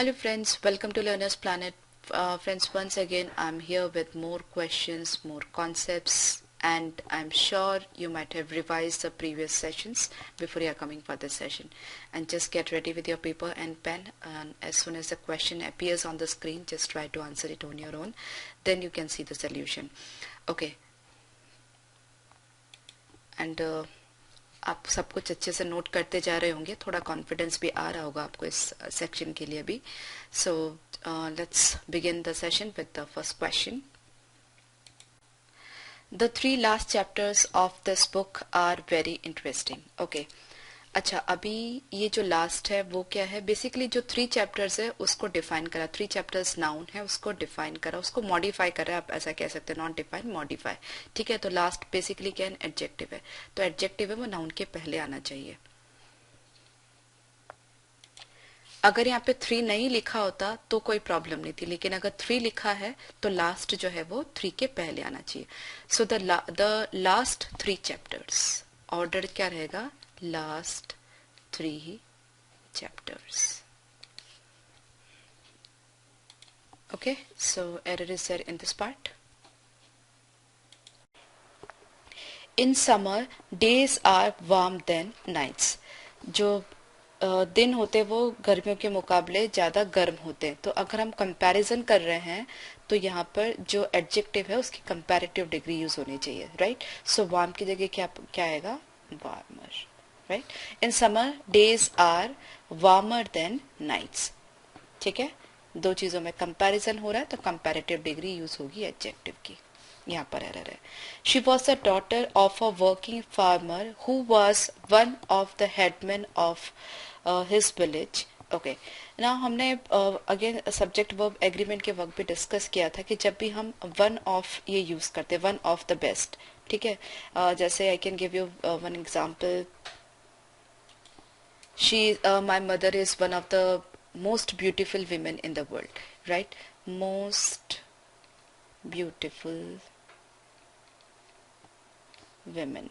Hello friends, welcome to Learner's Planet. Friends, once again I'm here with more questions, more concepts, and I'm sure you might have revised the previous sessions before you are coming for this session. And just get ready with your paper and pen, and as soon as the question appears on the screen, just try to answer it on your own. Then you can see the solution. Okay. And आप सब कुछ अच्छे से note करते जा रहे होंगे, थोड़ा कॉन्फिडेंस भी आ रहा होगा आपको इस सेक्शन के लिए भी. So let's begin the session with the first question. The 3 last chapters of this book are very interesting. Okay, अच्छा, अभी ये जो लास्ट है वो क्या है? बेसिकली जो 3 चैप्टर्स है उसको डिफाइन करा. 3 चैप्टर्स नाउन है, उसको डिफाइन करा, उसको मॉडिफाई करा, आप ऐसा कह सकते हैं, नॉट डिफाइन, मॉडिफाई. ठीक है, तो लास्ट बेसिकली क्या है? एडजेक्टिव है. तो एडजेक्टिव है वो नाउन के पहले आना चाहिए. अगर यहाँ पे 3 नहीं लिखा होता तो कोई प्रॉब्लम नहीं थी, लेकिन अगर 3 लिखा है तो लास्ट जो है वो 3 के पहले आना चाहिए. So the last 3 chapters, order क्या रहेगा? Last 3 chapters. Okay, so error is there in this part. In summer, days are warm than nights. जो दिन होते वो गर्मियों के मुकाबले ज़्यादा गर्म होते हैं. तो अगर हम कंपैरिजन कर रहे हैं तो यहाँ पर जो एडजेक्टिव है उसकी कंपैरेटिव डिग्री यूज होनी चाहिए, राइट? सो वार्म की जगह क्या क्या आएगा? Warmer, right? In summer days are warmer than nights. ठीक है, दो चीजों में कंपैरिजन हो रहा है तो कंपैरेटिव डिग्री यूज होगी एडजेक्टिव की. यहाँ पर एरर है. She was the daughter of a working farmer who was one of the headman of his village. Okay, ना हमने अगेन सब्जेक्ट वर्ब एग्रीमेंट के वक्त भी डिस्कस किया था कि जब भी हम वन ऑफ ये यूज करते हैं, वन ऑफ द बेस्ट. ठीक है, जैसे I can give you one example. My mother is one of the most beautiful women in the world, right? Most beautiful women.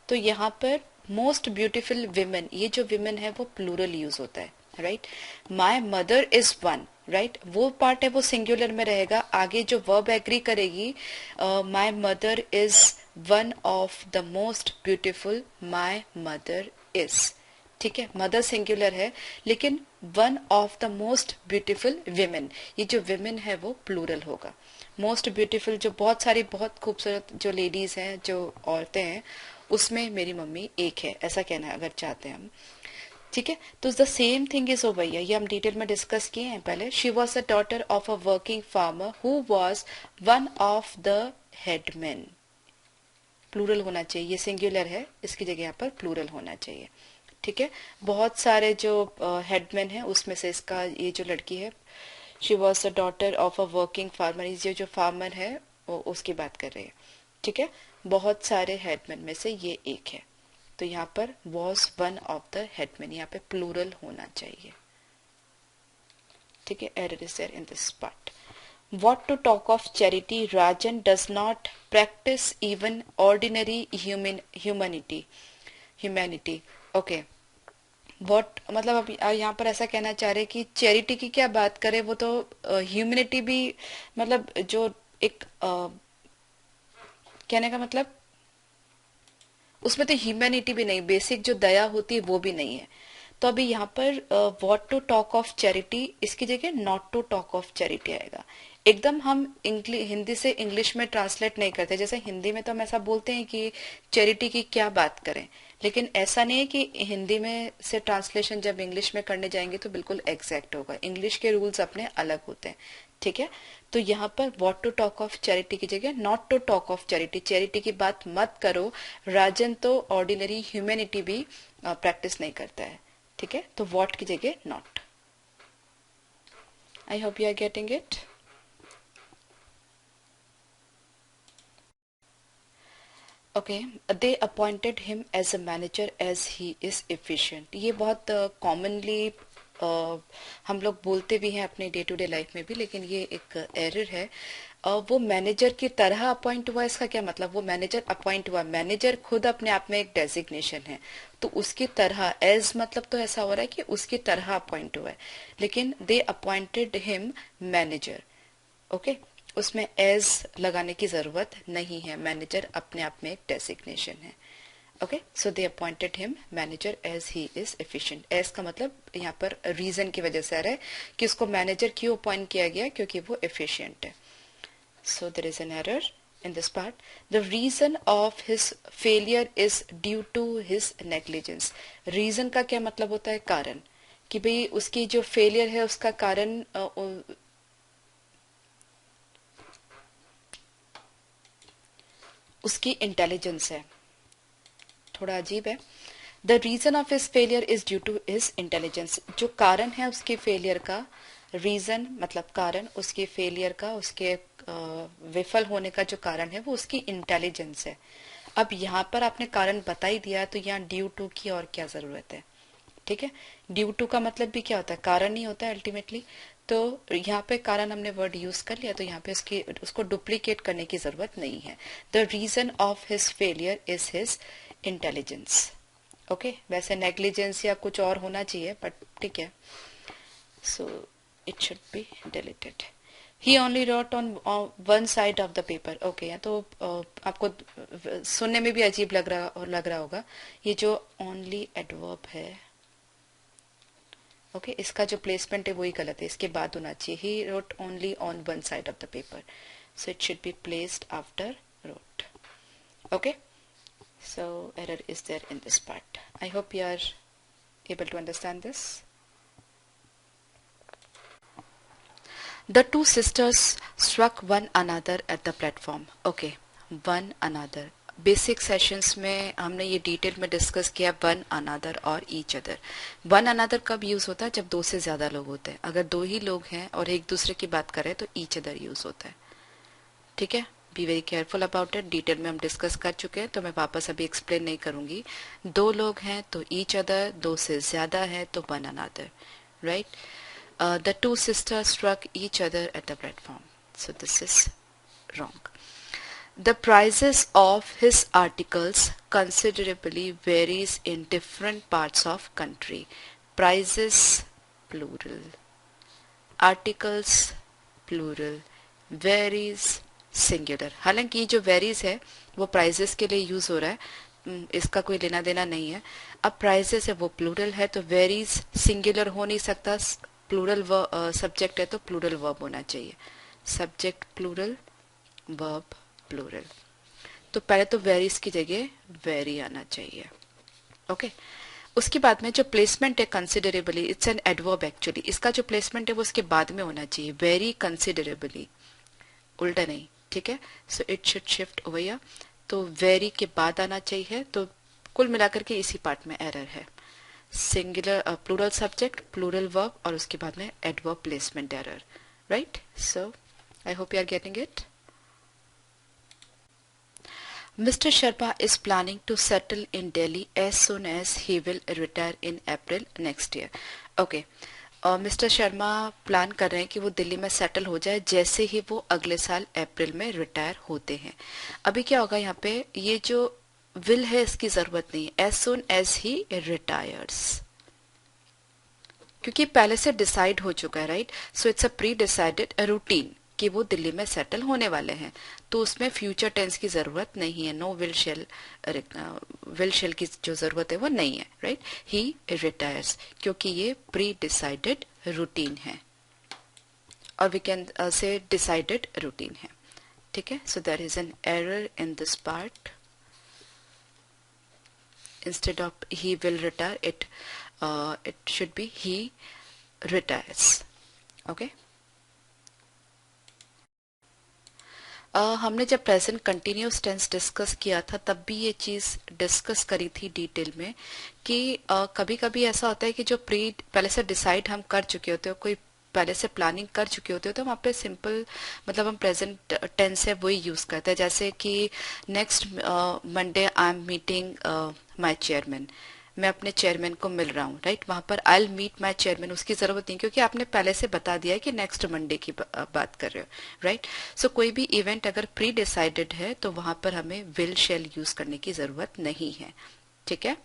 तो यहाँ पर मोस्ट ब्यूटिफुल विमेन, ये जो विमेन है वो प्लूरल यूज होता है, right? My mother is one, right? वो पार्ट है वो सिंगुलर में रहेगा. आगे जो वर्ब एग्री करेगी, my mother is one of the most beautiful, my mother is. ठीक है, मदर सिंगुलर है लेकिन one of the most beautiful women, ये जो विमेन है वो प्लूरल होगा. मोस्ट ब्यूटिफुल, जो बहुत सारी बहुत खूबसूरत जो लेडीज हैं, जो औरतें हैं, उसमें मेरी मम्मी एक है, ऐसा कहना है अगर चाहते हैं हम. ठीक है, तो the same thing is over here. ये हम डिटेल में डिस्कस किए हैं पहले. She was the daughter of a working farmer who was one of the headman. Plural होना चाहिए, ये सिंगुलर है, इसकी जगह यहाँ पर प्लूरल होना चाहिए. ठीक है, बहुत सारे जो हेडमैन है उसमें से इसका ये जो लड़की है, she was the daughter of a working farmer, ये जो फार्मर है वो उसकी बात कर रही है. ठीक है, बहुत सारे हेडमैन में से ये एक है, तो यहाँ पर was one of the headman, यहाँ पे प्लूरल होना चाहिए. ठीक है, error is there in this part. What to talk of charity? Rajan does not practice even ordinary humanity. Okay. What मतलब अब यहाँ पर ऐसा कहना चाह रहे कि चैरिटी की क्या बात करें, वो तो ह्यूमैनिटी भी, मतलब जो एक कहने का मतलब उसमें तो ह्यूमैनिटी भी नहीं, बेसिक जो दया होती है वो भी नहीं है. तो अभी यहाँ पर what to talk of charity, इसकी जगह not to talk of charity आएगा. एकदम हम हिंदी से इंग्लिश में ट्रांसलेट नहीं करते. जैसे हिंदी में तो हम ऐसा बोलते हैं कि चैरिटी की क्या बात करें, लेकिन ऐसा नहीं है कि हिंदी में से ट्रांसलेशन जब इंग्लिश में करने जाएंगे तो बिल्कुल एग्जैक्ट होगा. इंग्लिश के रूल्स अपने अलग होते हैं. ठीक है, तो यहाँ पर what to talk of charity की जगह not to talk of charity. Charity की बात मत करो. राजन तो ऑर्डिनरी ह्यूमैनिटी भी प्रैक्टिस नहीं करता है. ठीक है, तो व्हाट की जगह not. I hope you are getting it. Okay, they appointed him as a manager as he is efficient. ये बहुत कॉमनली हम लोग बोलते भी हैं अपने डे टू डे लाइफ में भी, लेकिन ये एक एरर है। वो मैनेजर की तरह अपॉइंट हुआ, इसका क्या मतलब? वो मैनेजर अपॉइंट हुआ, मैनेजर खुद अपने आप में एक डेजिग्नेशन है, तो उसकी तरह, एज मतलब तो ऐसा हो रहा है कि उसकी तरह अपॉइंट हुआ है, लेकिन दे अपॉइंटेड हिम मैनेजर। ओके, उसमें एज लगाने की जरूरत नहीं है, मैनेजर अपने आप में एक डेजिग्नेशन है। Okay, so they appointed him manager as he is efficient. As का मतलब यहाँ पर रीजन की वजह से आ रहा है कि उसको मैनेजर क्यों अपॉइंट किया गया, क्योंकि वो एफिशिएंट है। So there is an error in this part. The reason of his failure is due to his negligence. Reason का क्या मतलब होता है? कारण, कि भाई उसकी जो फेलियर है उसका कारण उसकी इंटेलिजेंस है। थोड़ा अजीब है। The reason of his failure is due to his intelligence. जो कारण है उसके फेलियर का, रीजन मतलब कारण, उसके फेलियर का, उसके विफल होने का जो कारण है वो उसकी इंटेलिजेंस है। अब यहाँ पर आपने कारण बता ही दिया, तो यहाँ ड्यू टू की और क्या जरूरत है? ठीक है, ड्यू टू का मतलब भी क्या होता है? कारण ही होता है अल्टीमेटली। तो यहाँ पे कारण हमने वर्ड यूज कर लिया, तो यहाँ पे उसको डुप्लीकेट करने की जरूरत नहीं है। The reason of his failure is his intelligence. Okay, वैसे नेग्लिजेंस या कुछ और होना चाहिए, बट ठीक है, so it should be deleted. He only wrote on one side of the paper. Okay, तो आपको सुनने में भी अजीब लग रहा होगा, ये जो ओनली एडवर्ब है, ओके, इसका जो प्लेसमेंट है वही गलत है, इसके बाद होना चाहिए he wrote only on one side of the paper, so it should be placed after wrote. Okay, so error is there in this part. I hope you are able to understand this. The two sisters struck one another at the platform. Okay, one another. Basic sessions में हमने ये detail में discuss किया one another और each other. One another कब use होता है? जब दो से ज्यादा लोग होते हैं। अगर दो ही लोग हैं और एक दूसरे की बात करें तो ईच अदर यूज होता है। ठीक है, be very careful about it. Detail में हम डिस्कस कर चुके हैं, तो मैं वापस अभी एक्सप्लेन नहीं करूंगी। दो लोग हैं तो ईच अदर, दो से ज्यादा है तो one another, right? The two sisters struck each other at the platform, so this is wrong. The prices of his articles considerably varies in different parts of country. Prices plural, articles plural, varies singular. हालांकि ये जो varies है वो prices के लिए use हो रहा है, इसका कोई लेना देना नहीं है। अब प्राइजेस है वो प्लूरल है, तो वेरीज सिंगुलर हो नहीं सकता। प्लूरल सब्जेक्ट है तो प्लूरल वर्ब होना चाहिए। Subject plural, verb plural. तो पहले तो वेरीज की जगह वेरी आना चाहिए। ओके, उसके बाद में जो प्लेसमेंट है considerably, it's an adverb actually. इसका जो प्लेसमेंट है वो उसके बाद में होना चाहिए, वेरी कंसिडरेबली, उल्टा नहीं। ठीक है, so it should shift over here, तो वेरी के बाद आना चाहिए। तो कुल मिलाकर के इसी पार्ट में एरर है। Singular plural subject, plural verb और उसके बाद में adverb placement error, right? So I hope you are getting it. Mr. Sharma is planning to settle in Delhi as soon as he will retire in April next year. Okay. Mister Sharma plan कर रहे हैं कि वो दिल्ली में settle हो जाए जैसे ही वो अगले साल अप्रैल में रिटायर होते हैं। अभी क्या होगा यहाँ पे, ये जो विल है इसकी जरूरत नहीं है, as soon as he retires, क्योंकि पहले से डिसाइड हो चुका है, right? So it's a pre decided routine कि वो दिल्ली में सेटल होने वाले हैं, तो उसमें फ्यूचर टेंस की जरूरत नहीं है। No will shall, will shall की जो जरूरत है वो नहीं है, राइट? ही रिटायर्स, क्योंकि ये प्री डिसाइडेड रूटीन है, और we can say decided routine है। ठीक है, so there is an error in this part. Instead of he will retire, it should be he retires. Okay, हमने जब प्रेजेंट कंटिन्यूस टेंस डिस्कस किया था तब भी ये चीज डिस्कस करी थी डिटेल में कि कभी कभी ऐसा होता है कि जो पहले से डिसाइड हम कर चुके होते हो, कोई पहले से प्लानिंग कर चुके होते हो, तो वहाँ पे सिंपल मतलब हम प्रेजेंट टेंस है वही यूज करते हैं। जैसे कि next Monday I am meeting my chairman, मैं अपने चेयरमैन को मिल रहा हूँ, राइट। वहां पर I will meet my chairman उसकी जरूरत नहीं, क्योंकि आपने पहले से बता दिया है कि नेक्स्ट मंडे की बात कर रहे हो, राइट। सो कोई भी इवेंट अगर प्री डिसाइडेड है तो वहां पर हमें विल शेल यूज करने की जरूरत नहीं है, ठीक है।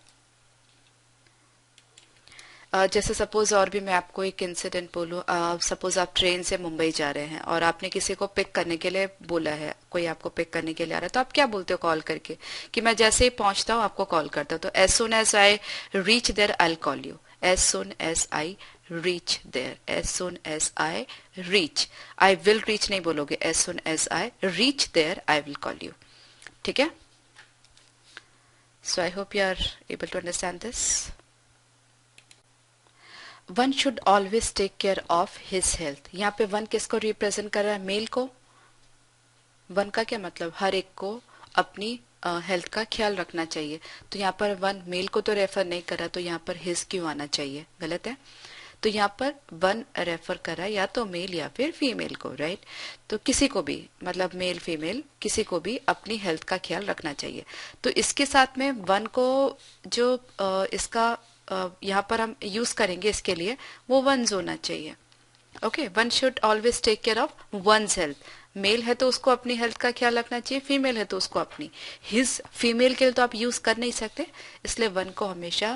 जैसे सपोज और भी मैं आपको एक इंसिडेंट बोलूँ, सपोज आप ट्रेन से मुंबई जा रहे हैं और आपने किसी को पिक करने के लिए बोला है, कोई आपको पिक करने के लिए आ रहा है, तो आप क्या बोलते हो कॉल करके कि मैं जैसे ही पहुंचता हूँ आपको कॉल करता हूँ। तो as soon as I reach there I call you, as soon as I reach there, as soon as I reach, I will reach नहीं बोलोगे, as soon as I reach there I will call you, ठीक है। So I hope you are able to understand this. One should always take care of his health, यहाँ पे one किसको represent कर रहा है, मेल को। वन का क्या मतलब, हर एक को अपनी हेल्थ का ख्याल रखना चाहिए। तो यहाँ पर वन मेल को तो रेफर नहीं कर रहा, तो यहाँ पर हिज क्यों आना चाहिए, गलत है। तो यहाँ पर वन रेफर कर रहा है या तो मेल या फिर फीमेल को, राइट। तो किसी को भी, मतलब मेल फीमेल किसी को भी अपनी हेल्थ का ख्याल रखना चाहिए। तो इसके साथ में वन को जो इसका यहाँ पर हम यूज करेंगे इसके लिए, वो वंस होना चाहिए। Okay, one should always take care of one's health. Male है तो उसको अपनी हेल्थ का ख्याल रखना चाहिए, फीमेल है तो उसको अपनी। हिज फीमेल के लिए तो आप यूज कर नहीं सकते, इसलिए वन को हमेशा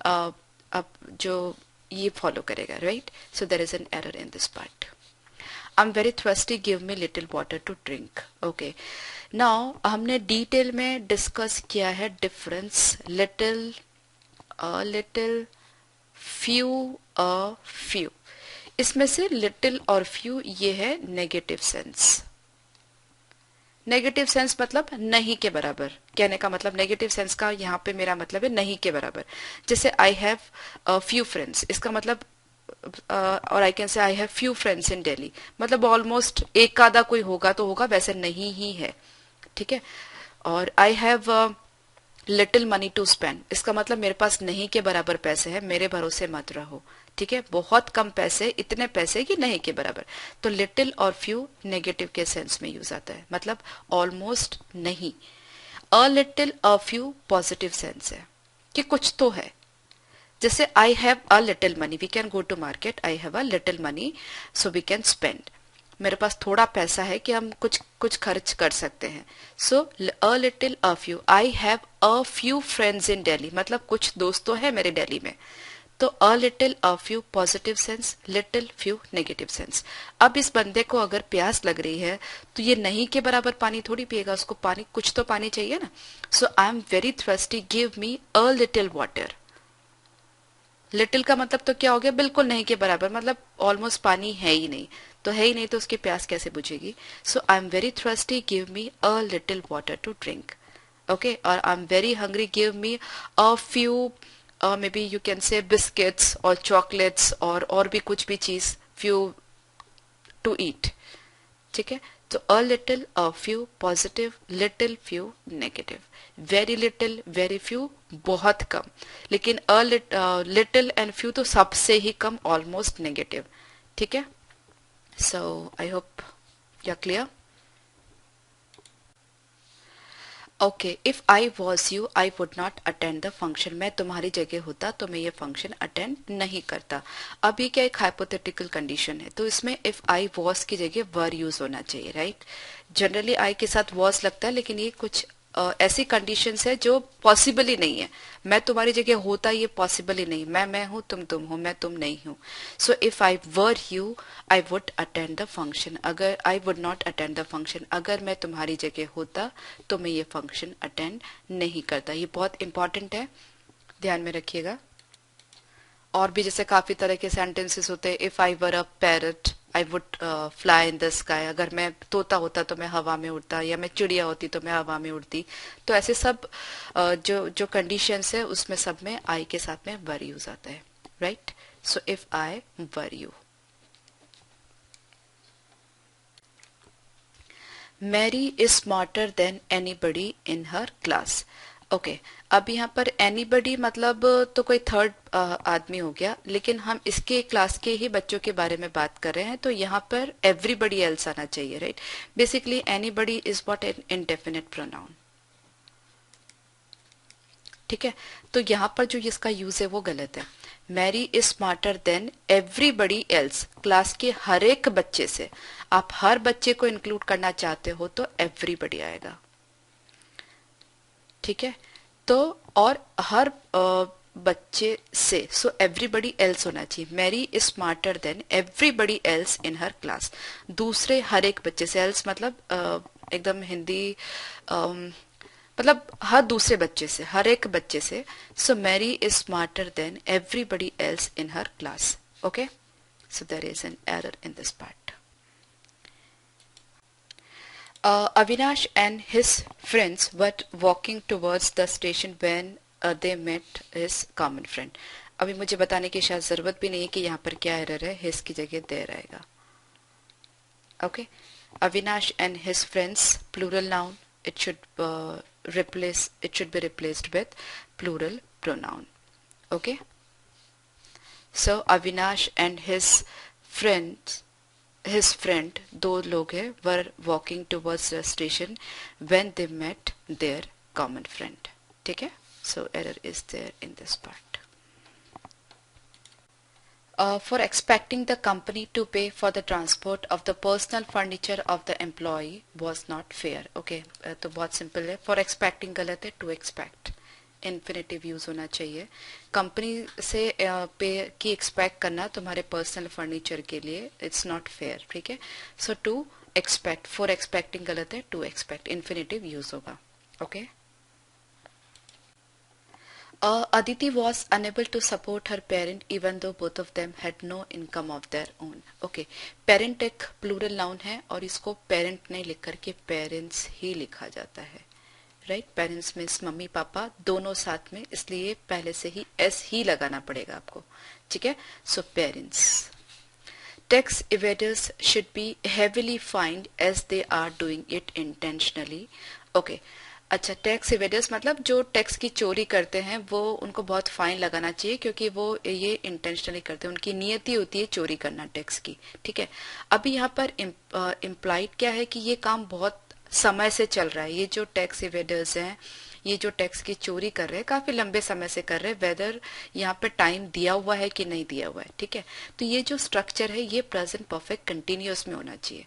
अब जो ये फॉलो करेगा, right. So there is an error in this part. I am very thirsty, give me little water to drink. Okay, now हमने डिटेल में डिस्कस किया है difference little, a little, few, a few। इसमें से little और few ये है negative sense. Negative sense मतलब नहीं के बराबर, कहने का मतलब नेगेटिव सेंस का यहाँ पे मेरा मतलब है नहीं के बराबर। जैसे आई हैव फ्यू फ्रेंड्स, इसका मतलब और I can say I have few friends in Delhi, मतलब ऑलमोस्ट एक आधा कोई होगा तो होगा, वैसे नहीं ही है, ठीक है। और I have little money to spend, इसका मतलब मेरे पास नहीं के बराबर पैसे हैं, मेरे भरोसे मत रहो, ठीक है। बहुत कम पैसे, इतने पैसे कि नहीं के बराबर। तो लिटिल और फ्यू नेगेटिव के सेंस में यूज आता है, मतलब ऑलमोस्ट नहीं। A little a few positive sense है कि कुछ तो है। जैसे I have a little money, we can go to market, I have a little money so we can spend, मेरे पास थोड़ा पैसा है कि हम कुछ कुछ खर्च कर सकते हैं। So a little a few, I have a few friends in Delhi, मतलब कुछ दोस्त तो है मेरे दिल्ली में। तो a little a few positive sense, little few negative sense. अब इस बंदे को अगर प्यास लग रही है तो ये नहीं के बराबर पानी थोड़ी पिएगा, उसको पानी, कुछ तो पानी चाहिए ना। So I am very thirsty, give me a little water. Little का मतलब तो क्या हो गया, बिल्कुल नहीं के बराबर, मतलब ऑलमोस्ट पानी है ही नहीं, तो है ही नहीं तो उसकी प्यास कैसे बुझेगी। So I am very thirsty, give me a little water to drink. Okay, और I am very hungry, give me a few, maybe you can say biscuits और चॉकलेट्स और भी कुछ भी चीज, फ्यू टू ईट, ठीक है। तो a little, a few positive, little few negative, very little, very few बहुत कम, लेकिन अ लिटिल एंड फ्यू तो सबसे ही कम, ऑलमोस्ट नेगेटिव, ठीक है। So I hope you are clear. Okay, if I was you I would not attend the function, मैं तुम्हारी जगह होता तो मैं ये फंक्शन अटेंड नहीं करता। अब ये क्या एक हाइपोथेटिकल कंडीशन है, तो इसमें इफ आई वॉज की जगह वर यूज होना चाहिए, राइट। जनरली आई के साथ वॉज लगता है, लेकिन ये कुछ ऐसी कंडीशंस है जो पॉसिबल ही नहीं है। मैं तुम्हारी जगह होता, ये पॉसिबल ही नहीं, मैं हूं, तुम हो, मैं तुम नहीं हूं। So if I were you I would attend the function, अगर I would not attend the function, अगर मैं तुम्हारी जगह होता तो मैं ये फंक्शन अटेंड नहीं करता। ये बहुत इंपॉर्टेंट है, ध्यान में रखिएगा। और भी जैसे काफी तरह के सेंटेंसेस होते हैं, if I were a parrot I would fly in the sky, अगर मैं तोता होता तो मैं हवा में उड़ता, या मैं चिड़िया होती तो मैं हवा में उड़ती। तो ऐसे सब जो जो कंडीशंस है उसमें सब में आई के साथ में वर यूज आता है, right. So if I were you. Mary is smarter than anybody in her class. Okay, अब यहाँ पर एनीबडी मतलब तो कोई थर्ड आदमी हो गया, लेकिन हम इसके क्लास के ही बच्चों के बारे में बात कर रहे हैं, तो यहाँ पर एवरीबडी एल्स आना चाहिए, right. Basically anybody is what an indefinite pronoun, ठीक है, तो यहाँ पर जो इसका यूज है वो गलत है। Mary is smarter than everybody else, class के हर एक बच्चे से। आप हर बच्चे को इंक्लूड करना चाहते हो तो एवरीबडी आएगा, ठीक है। तो और हर बच्चे से, सो एवरीबडी एल्स होना चाहिए। Mary is smarter than everybody else in her class, दूसरे हर एक बच्चे से। एल्स मतलब एकदम हिंदी मतलब हर दूसरे बच्चे से, हर एक बच्चे से। So Mary is smarter than everybody else in her class. Okay, so there is an error in this part. Avinash and his friends were walking towards the station when they met his common friend. अभी मुझे बताने की शायद जरूरत भी नहीं है कि यहाँ पर क्या एरर है, his की जगह there आएगा। Okay, Avinash and his friends, plural noun, it should be replaced with plural pronoun. Okay, so Avinash and his friend, दो लोग हैं, were walking towards the station when they met their common friend. ठीक है, so error is there in this part. For expecting the company to pay for the transport of the personal furniture of the employee was not fair. Okay, तो बहुत simple है। For expecting गलत है, to expect infinitive use होना चाहिए। Company से पे की एक्सपेक्ट करना तुम्हारे पर्सनल फर्नीचर के लिए इट्स नॉट फेयर, ठीक है। सो टू एक्सपेक्ट, फॉर एक्सपेक्टिंग गलत है, टू एक्सपेक्ट इन्फिनेटिव यूज होगा। Okay, Aditi was unable to support her parent even though both of them had no income of their own. Okay, parent एक plural noun है और इसको parent नहीं लिख करके पेरेंट्स ही लिखा जाता है, right. Parents means mummy papa दोनों साथ में, इसलिए पहले से ही एस ही लगाना पड़ेगा आपको, ठीक है। So parents. Tax evaders should be heavily fined as they are doing it intentionally. Okay, अच्छा, टैक्स इवेडर्स मतलब जो टैक्स की चोरी करते हैं वो उनको बहुत फाइन लगाना चाहिए क्योंकि वो ये इंटेंशनली करते हैं, उनकी नियति होती है चोरी करना टैक्स की, ठीक है। अभी यहाँ पर इम्प्लाइड क्या है कि ये काम बहुत समय से चल रहा है। ये जो टैक्स इवेडर्स हैं, ये जो टैक्स की चोरी कर रहे हैं काफी लंबे समय से कर रहे हैं, वेदर यहाँ पे टाइम दिया हुआ है कि नहीं दिया हुआ है, ठीक है। तो ये जो स्ट्रक्चर है ये प्रेजेंट परफेक्ट कंटिन्यूअस में होना चाहिए,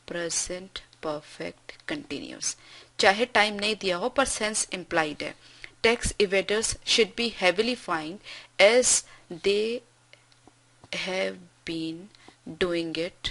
प्रेजेंट परफेक्ट कंटिन्यूअस, चाहे टाइम नहीं दिया हो पर सेंस इम्प्लाइड है। Tax evaders should be heavily fined as they have been doing it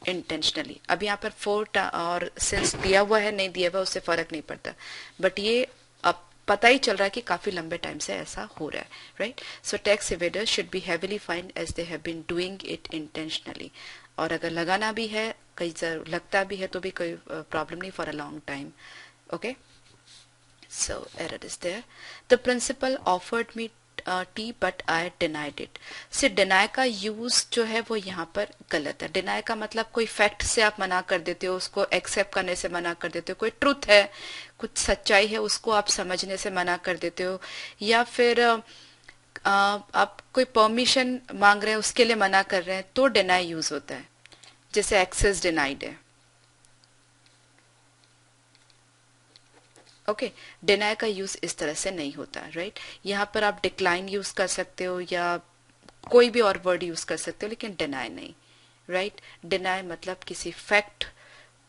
intentionally. अब यहाँ पर फोर और सिंस दिया हुआ है नहीं दिया हुआ उससे फर्क नहीं पड़ता, बट ये अब पता ही चल रहा है कि काफी लंबे टाइम से ऐसा हो रहा है, right. So tax evaders should be heavily fined as they have been doing it intentionally. और अगर लगाना भी है, कई लगता भी है तो भी कोई प्रॉब्लम नहीं, for a long time. Okay, so error is there. The principal offered me tea but I denied it. से डिनाई का यूज जो है वो यहाँ पर गलत है। डिनाई का मतलब कोई फैक्ट से आप मना कर देते हो, उसको एक्सेप्ट करने से मना कर देते हो, कोई ट्रुथ है, कुछ सच्चाई है, उसको आप समझने से मना कर देते हो, या फिर आप कोई परमिशन मांग रहे हैं उसके लिए मना कर रहे हैं तो डिनाई यूज होता है, जैसे एक्सेस डिनाइड है। ओके, डिनाई का यूज इस तरह से नहीं होता, राइट। यहाँ पर आप डिक्लाइन यूज कर सकते हो या कोई भी और वर्ड यूज कर सकते हो, लेकिन डिनाई नहीं, राइट। डिनाई मतलब किसी फैक्ट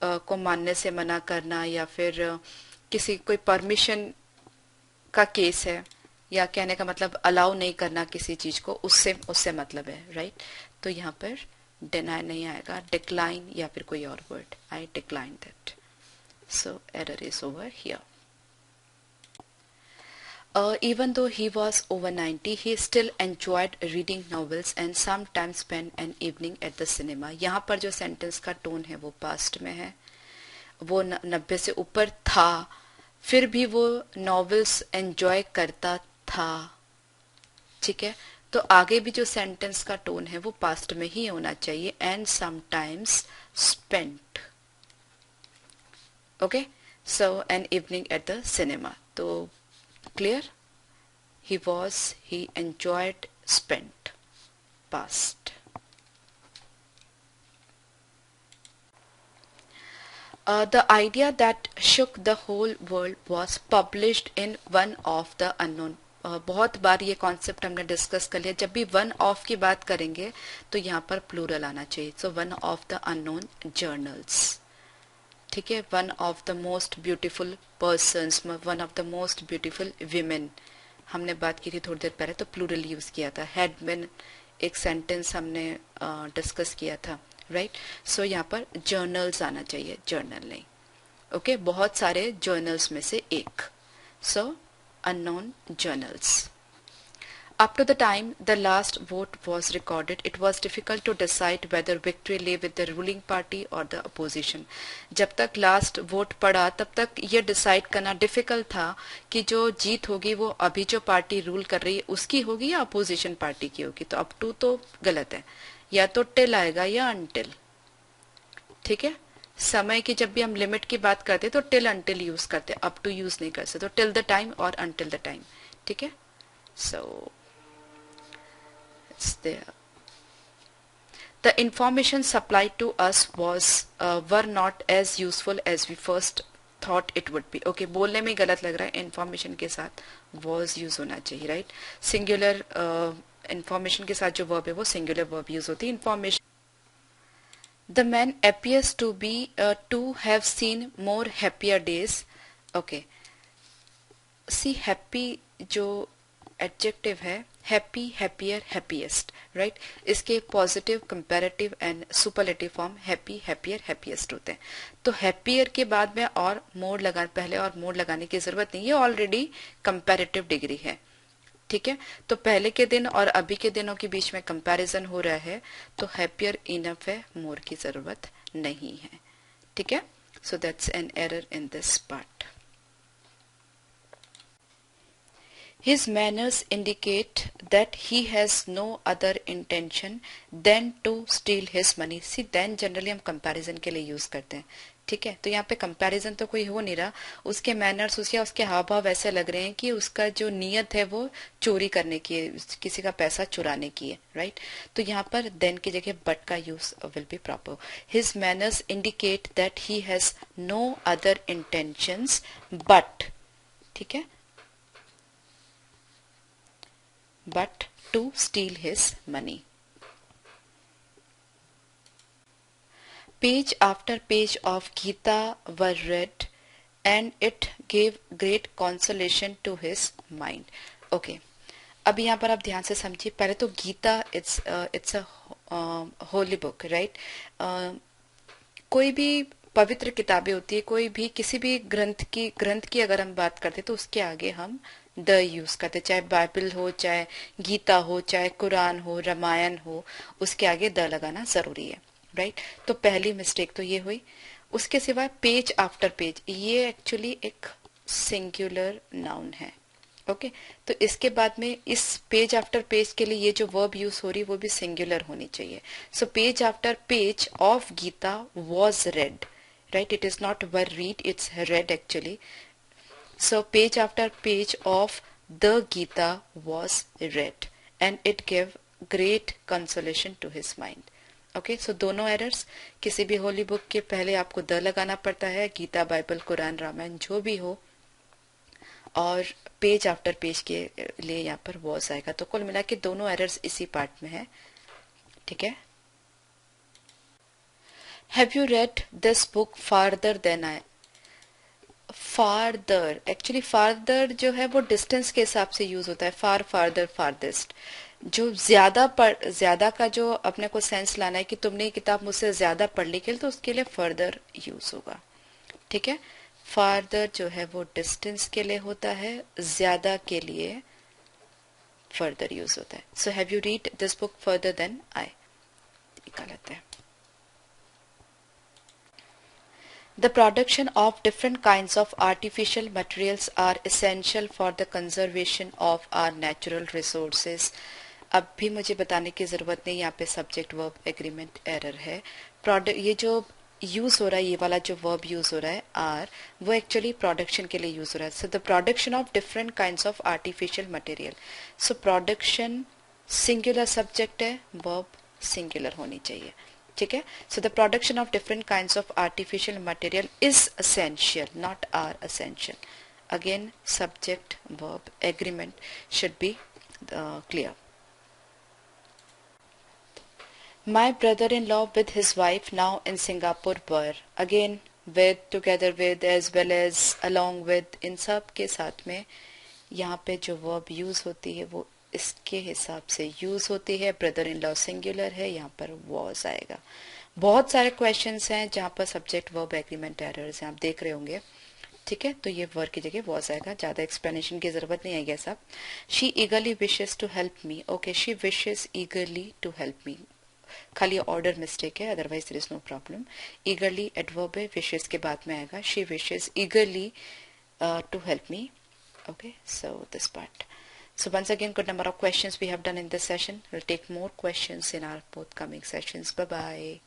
को मानने से मना करना, या फिर किसी कोई परमिशन का केस है, या कहने का मतलब अलाउ नहीं करना किसी चीज को, उससे मतलब है, राइट। तो यहाँ पर डिनाई नहीं आएगा, डिक्लाइन या फिर कोई और word. I decline that, so error is over here. Even though he was over 90, he still enjoyed reading novels and sometimes spent an evening at the cinema. यहाँ पर जो सेंटेंस का टोन है वो पास्ट में है, वो 90 से ऊपर था, फिर भी वो नॉवेल्स एंजॉय करता था, ठीक है। तो आगे भी जो सेंटेंस का टोन है वो पास्ट में ही होना चाहिए, and sometimes spent. Okay, so an evening at the cinema, तो clear, he enjoyed, spent, past. The idea that shook the whole world was published in One of the Unknown. बहुत बार ये concept हमने discuss कर लिया. जब भी one of की बात करेंगे तो यहाँ पर प्लूरल आना चाहिए. So one of the unknown journals. ठीक है. One of the most beautiful persons, one of the most beautiful women हमने बात की थी थोड़ी देर पहले, तो प्लूरल यूज किया था. हैडमैन एक सेंटेंस हमने डिस्कस किया था, राइट. सो यहाँ पर जर्नल्स आना चाहिए, जर्नल नहीं. ओके, बहुत सारे जर्नल्स में से एक. सो unknown journals. Up to the time the last vote was recorded, it was difficult to decide whether victory lay with the ruling party or the opposition. जब तक लास्ट वोट पड़ा तब तक ये डिसाइड करना डिफिकल्ट था कि जो जीत होगी वो अभी जो पार्टी रूल कर रही है उसकी होगी या अपोजिशन पार्टी की होगी. तो अप टू तो गलत है, या तो टिल आएगा या अनटिल. ठीक है. समय की जब भी हम लिमिट की बात करते तो टिल अनटिल यूज करते, अप टू यूज नहीं कर सकते. तो टिल द टाइम और अनटिल द टाइम. ठीक है. So it's there. The information supplied to us was were not as useful as we first thought it would be. Okay, बोलने में गलत लग रहा है. इंफॉर्मेशन के साथ वॉज यूज होना चाहिए, राइट. सिंगुलर इंफॉर्मेशन के साथ जो वर्ब है वो सिंगुलर वर्ब यूज होती है. Information. The man appears to have seen more happier days. Okay. See, happy जो adjective है, happy, happier, happiest, right? इसके positive, comparative and superlative form happy, happier, happiest होते हैं. तो happier के बाद में और more लगाने, पहले और more लगाने की जरूरत नहीं, ये already comparative degree है. ठीक है. तो पहले के दिन और अभी के दिनों के बीच में कंपैरिजन हो रहा है, तो हैप्पियर इनफ है, मोर की जरूरत नहीं है. ठीक है. So that's an error in this part. His manners indicate that he has no other intention than to steal his money. See, then generally हम comparison के लिए यूज करते हैं. ठीक है. तो यहाँ पे कंपैरिजन तो कोई हो नहीं रहा. उसके मैनर्स, उसके हाव भाव ऐसे लग रहे हैं कि उसका जो नियत है वो चोरी करने की है, किसी का पैसा चुराने की है, राइट. तो यहाँ पर देन की जगह बट का use will be proper. His manners indicate that he has no other intentions but, ठीक है, but to steal his money. Page after page of Gita were read and it gave great consolation to his mind. Okay. अब यहाँ पर आप ध्यान से समझिए. पहले तो Gita it's a holy book, right? कोई भी पवित्र किताबें होती है, कोई भी किसी भी ग्रंथ की अगर हम बात करते तो उसके आगे हम द यूज करते. चाहे बाइबल हो, चाहे गीता हो, चाहे कुरान हो, रामायण हो, उसके आगे द लगाना जरूरी है, राइट. तो पहली मिस्टेक तो ये हुई. उसके सिवाय पेज आफ्टर पेज, ये एक्चुअली एक सिंगुलर नाउन है. ओके. तो इसके बाद में इस पेज आफ्टर पेज के लिए ये जो वर्ब यूज हो रही है वो भी सिंगुलर होनी चाहिए. So page after page of Gita was read, right? It is not were read, it's read actually. So page after page of the Gita was read and it gave great consolation to his mind. Okay, so दोनों errors. किसी भी Holi book के पहले आपको the लगाना पड़ता है, Gita, Bible, Quran, Ramayan जो भी हो, और पेज आफ्टर पेज के लिए यहाँ पर was आएगा. तो कुल मिला के दोनों errors इसी पार्ट में है. ठीक है. Have you read this book farther than I? Farther, actually farther जो है वो distance के हिसाब से यूज होता है. far, farther, farthest. जो ज्यादा का जो अपने को सेंस लाना है कि तुमने ये किताब मुझसे ज्यादा पढ़ ली, तो उसके लिए फर्दर यूज होगा. ठीक है. फार्दर जो है वो डिस्टेंस के लिए होता है, ज्यादा के लिए फर्दर यूज होता है. So have you read this book further than I, गलत है. The production of different kinds of artificial materials are essential for the conservation of our natural resources. अब भी मुझे बताने की जरूरत नहीं, यहाँ पे सब्जेक्ट वर्ब एग्रीमेंट एरर है. ये जो यूज हो रहा है, ये वाला जो वर्ब यूज हो रहा है आर, वो एक्चुअली प्रोडक्शन के लिए यूज हो रहा है. So the production of different kinds of artificial material. So production singular subject है, वर्ब सिंगुलर होनी चाहिए. ठीक है. So the production of different kinds of artificial material is essential, not are essential. Again, subject verb agreement should be clear. My brother-in-law with his wife now in Singapore were. Again, with, together with, as well as, along with, इन सब के साथ में यहाँ पे जो verb use होती है वो इसके हिसाब से यूज होती है. ब्रदर इन लॉ सिंगुलर है, यहाँ पर वॉज आएगा. बहुत सारे क्वेश्चंस हैं जहाँ पर सब्जेक्ट वर्ब एग्रीमेंट एरर्स हैं, आप देख रहे होंगे. ठीक है, तो ये वर्ब की जगह वॉज आएगा. ज्यादा एक्सप्लेनेशन की जरूरत नहीं आएगी साहब. She eagerly wishes to help me. Okay, she wishes eagerly to help me. खाली ऑर्डर मिस्टेक है, otherwise there is no problem. Eagerly adverb है, विशेस के बाद में आएगा. She wishes eagerly to help me. Okay, so this part. So once again, good number of questions we have done in this session. We'll take more questions in our forthcoming sessions. Bye bye.